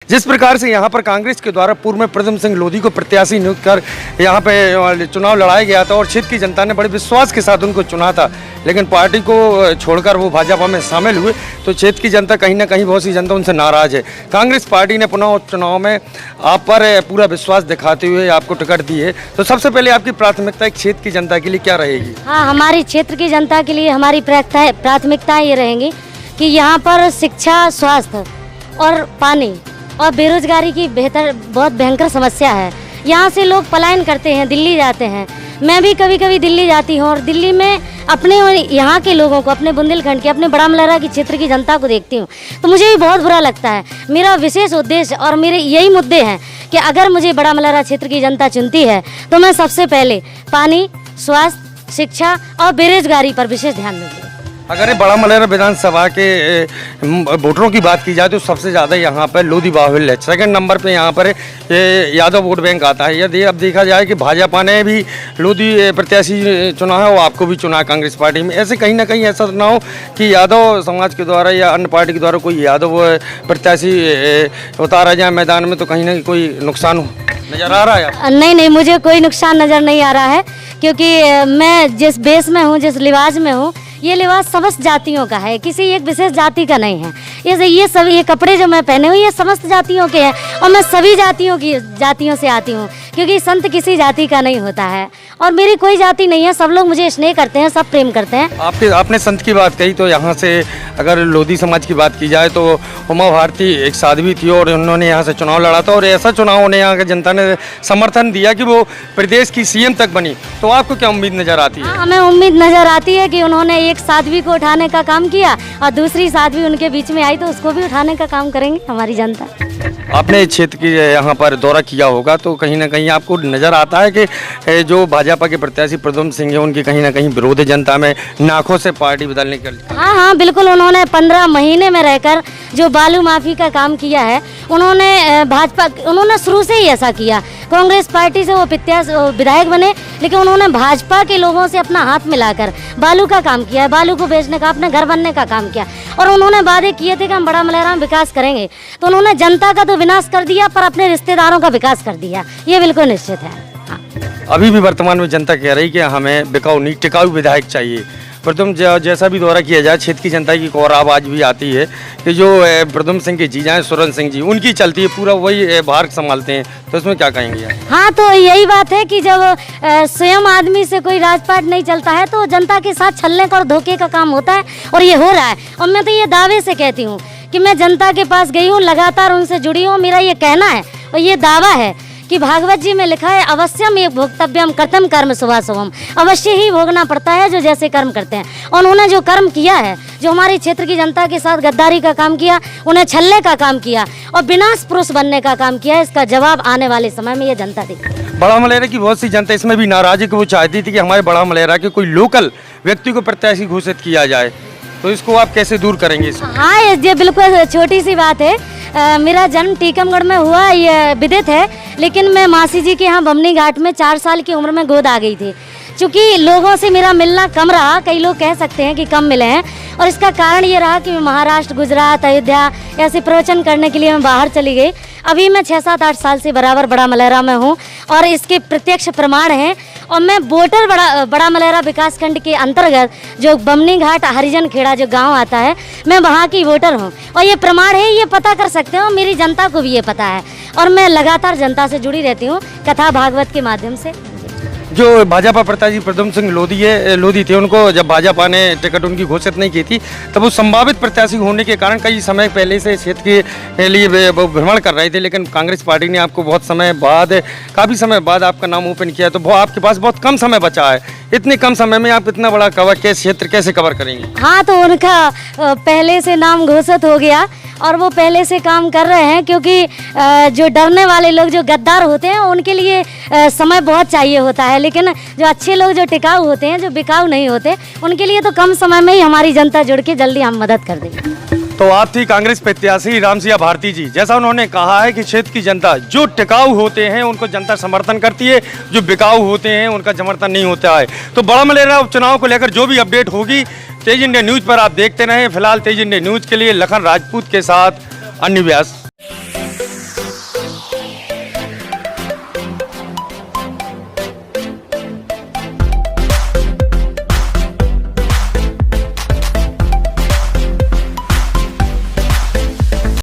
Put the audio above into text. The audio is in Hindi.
जिस प्रकार से यहाँ पर कांग्रेस के द्वारा पूर्व में प्रद्युम्न सिंह लोधी को प्रत्याशी नियुक्त कर यहाँ पे चुनाव लड़ाया गया था और क्षेत्र की जनता ने बड़े विश्वास के साथ उनको चुना था, लेकिन पार्टी को छोड़कर वो भाजपा में शामिल हुए तो क्षेत्र की जनता कहीं ना कहीं बहुत सी जनता उनसे नाराज है। कांग्रेस पार्टी ने पुनः चुनाव में आप पर पूरा विश्वास दिखाते हुए आपको टिकट दी है, तो सबसे पहले आपकी प्राथमिकता क्षेत्र की जनता के लिए क्या रहेगी? हाँ, हमारी क्षेत्र की जनता के लिए हमारी प्राथमिकताएं ये रहेंगी कि यहाँ पर शिक्षा, स्वास्थ्य और पानी और बेरोजगारी की बहुत भयंकर समस्या है। यहाँ से लोग पलायन करते हैं, दिल्ली जाते हैं। मैं भी कभी कभी दिल्ली जाती हूँ और दिल्ली में अपने और यहाँ के लोगों को, अपने बुंदेलखंड के, अपने बड़ा मलहरा की क्षेत्र की जनता को देखती हूँ तो मुझे भी बहुत बुरा लगता है। मेरा विशेष उद्देश्य और मेरे यही मुद्दे हैं कि अगर मुझे बड़ा मलहरा क्षेत्र की जनता चुनती है तो मैं सबसे पहले पानी, स्वास्थ्य, शिक्षा और बेरोजगारी पर विशेष ध्यान दूँगी। अगर बड़ा मलहरा विधानसभा के वोटरों की बात की जाए तो सबसे ज़्यादा यहाँ पर लोधी बाहुल्य है। सेकंड नंबर पे यहाँ पर यादव वोट बैंक आता है। यदि अब देखा जाए कि भाजपा ने भी लोधी प्रत्याशी चुना है और आपको भी चुना कांग्रेस पार्टी में, ऐसे कहीं ना कहीं ऐसा ना हो कि यादव समाज के द्वारा या अन्य पार्टी के द्वारा कोई यादव प्रत्याशी उतारा जाए मैदान में, तो कहीं ना कोई नुकसान नज़र आ रहा है? नहीं, मुझे कोई नुकसान नज़र नहीं आ रहा है, क्योंकि मैं जिस बेस में हूँ, जिस लिबास में हूँ, ये लिबास समस्त जातियों का है, किसी एक विशेष जाति का नहीं है। ये कपड़े जो मैं पहने हूँ ये समस्त जातियों के हैं और मैं सभी जातियों से आती हूँ, क्योंकि संत किसी जाति का नहीं होता है और मेरी कोई जाति नहीं है। सब लोग मुझे स्नेह करते हैं, सब प्रेम करते हैं। आपने संत की बात कही तो यहाँ से अगर लोधी समाज की बात की जाए तो उमा भारती एक साध्वी थी और उन्होंने यहाँ से चुनाव लड़ा था और ऐसा चुनाव उन्हें यहाँ की जनता ने समर्थन दिया कि वो प्रदेश की सीएम तक बनी। तो आपको क्या उम्मीद नज़र आती है? हमें उम्मीद नज़र आती है कि उन्होंने एक साध्वी को उठाने का काम किया और दूसरी साध्वी उनके बीच में आई तो उसको भी उठाने का काम करेंगे हमारी जनता। आपने क्षेत्र की यहाँ पर दौरा किया होगा तो कहीं ना कहीं आपको नज़र आता है कि जो भाजपा के प्रत्याशी प्रद्युम्न सिंह है उनकी कहीं ना कहीं विरोध जनता में नाखों से पार्टी बदलने के लिए। हाँ, बिल्कुल। उन्होंने 15 महीने में रहकर जो बालू माफी का काम किया है, उन्होंने शुरू से ही ऐसा किया। कांग्रेस पार्टी से वो विधायक बने, लेकिन उन्होंने भाजपा के लोगों से अपना हाथ मिलाकर बालू का काम किया है, बालू को बेचने का, अपने घर बनने का काम किया और उन्होंने वादे किए थे कि हम बड़ा मलहरा में विकास करेंगे। तो उन्होंने जनता का तो विनाश कर दिया पर अपने रिश्तेदारों का विकास कर दिया, ये बिल्कुल निश्चित है। हाँ। अभी भी वर्तमान में जनता कह रही कि हमें बिकाऊ नहीं टिकाऊ विधायक चाहिए। प्रद्युम्न जैसा भी दौरा किया जाए क्षेत्र की जनता की और आवाज़ भी आती है कि जो प्रद्युम्न सिंह के जीजा हैं सुरेंद्र सिंह जी, उनकी चलती है, पूरा वही भार संभालते हैं, तो इसमें क्या कहेंगे? हाँ, तो यही बात है कि जब स्वयं आदमी से कोई राजपाट नहीं चलता है तो जनता के साथ छलने का और धोखे का काम होता है और ये हो रहा है। और मैं तो ये दावे से कहती हूँ कि मैं जनता के पास गई हूँ, लगातार उनसे जुड़ी हूँ। मेरा ये कहना है और ये दावा है कि भागवत जी में लिखा है, अवश्यम एक भोक्तव्यम कर्तम कर्म शुभाशुभम, अवश्य ही भोगना पड़ता है जो जैसे कर्म करते हैं। और उन्होंने जो कर्म किया है, जो हमारे क्षेत्र की जनता के साथ गद्दारी का काम किया, उन्हें छलने का काम किया और विनाश पुरुष बनने का काम किया, इसका जवाब आने वाले समय में ये जनता देगी। बड़ा मलहरा की बहुत सी जनता इसमें भी नाराज है कि वो चाहती थी कि हमारे बड़ा मलहरा के कोई लोकल व्यक्ति को प्रत्याशी घोषित किया जाए, तो इसको आप कैसे दूर करेंगे? हाँ, ये बिल्कुल छोटी सी बात है। मेरा जन्म टीकमगढ़ में हुआ, ये विदित है, लेकिन मैं मासी जी के यहाँ बमनी घाट में 4 साल की उम्र में गोद आ गई थी। चूँकि लोगों से मेरा मिलना कम रहा, कई लोग कह सकते हैं कि कम मिले हैं, और इसका कारण ये रहा कि मैं महाराष्ट्र, गुजरात, अयोध्या ऐसे प्रवचन करने के लिए मैं बाहर चली गई। अभी मैं 6, 7, 8 साल से बराबर बड़ा मलहरा में हूँ और इसके प्रत्यक्ष प्रमाण हैं। और मैं वोटर बड़ा मलहरा विकासखंड के अंतर्गत जो बमनी घाट हरिजन खेड़ा जो गांव आता है, मैं वहाँ की वोटर हूँ और ये प्रमाण है, ये पता कर सकते हो, मेरी जनता को भी ये पता है और मैं लगातार जनता से जुड़ी रहती हूँ कथा भागवत के माध्यम से। जो भाजपा प्रत्याशी प्रद्युम्न सिंह लोधी थे, उनको जब भाजपा ने टिकट उनकी घोषित नहीं की थी तब वो संभावित प्रत्याशी होने के कारण कई समय पहले से क्षेत्र के लिए भ्रमण कर रहे थे, लेकिन कांग्रेस पार्टी ने आपको बहुत समय बाद, काफ़ी समय बाद आपका नाम ओपन किया, तो वो आपके पास बहुत कम समय बचा है। इतने कम समय में आप इतना बड़ा क्षेत्र कैसे कवर करेंगे? हाँ, तो उनका पहले से नाम घोषित हो गया और वो पहले से काम कर रहे हैं, क्योंकि जो डरने वाले लोग, जो गद्दार होते हैं, उनके लिए समय बहुत चाहिए होता है, लेकिन जो अच्छे लोग, जो टिकाऊ होते हैं, जो बिकाऊ नहीं होते, उनके लिए तो कम समय में ही हमारी जनता जुड़ के जल्दी हम मदद कर देंगे। तो आप थी कांग्रेस प्रत्याशी रामसिया भारती जी। जैसा उन्होंने कहा है कि क्षेत्र की जनता जो टिकाऊ होते हैं उनको जनता समर्थन करती है, जो बिकाऊ होते हैं उनका समर्थन नहीं होता है। तो बड़ा मलहरा उपचुनाव को लेकर जो भी अपडेट होगी तेज इंडिया न्यूज़ पर आप देखते रहें। फिलहाल तेज इंडिया न्यूज़ के लिए लखन राजपूत के साथ अन्य व्यास।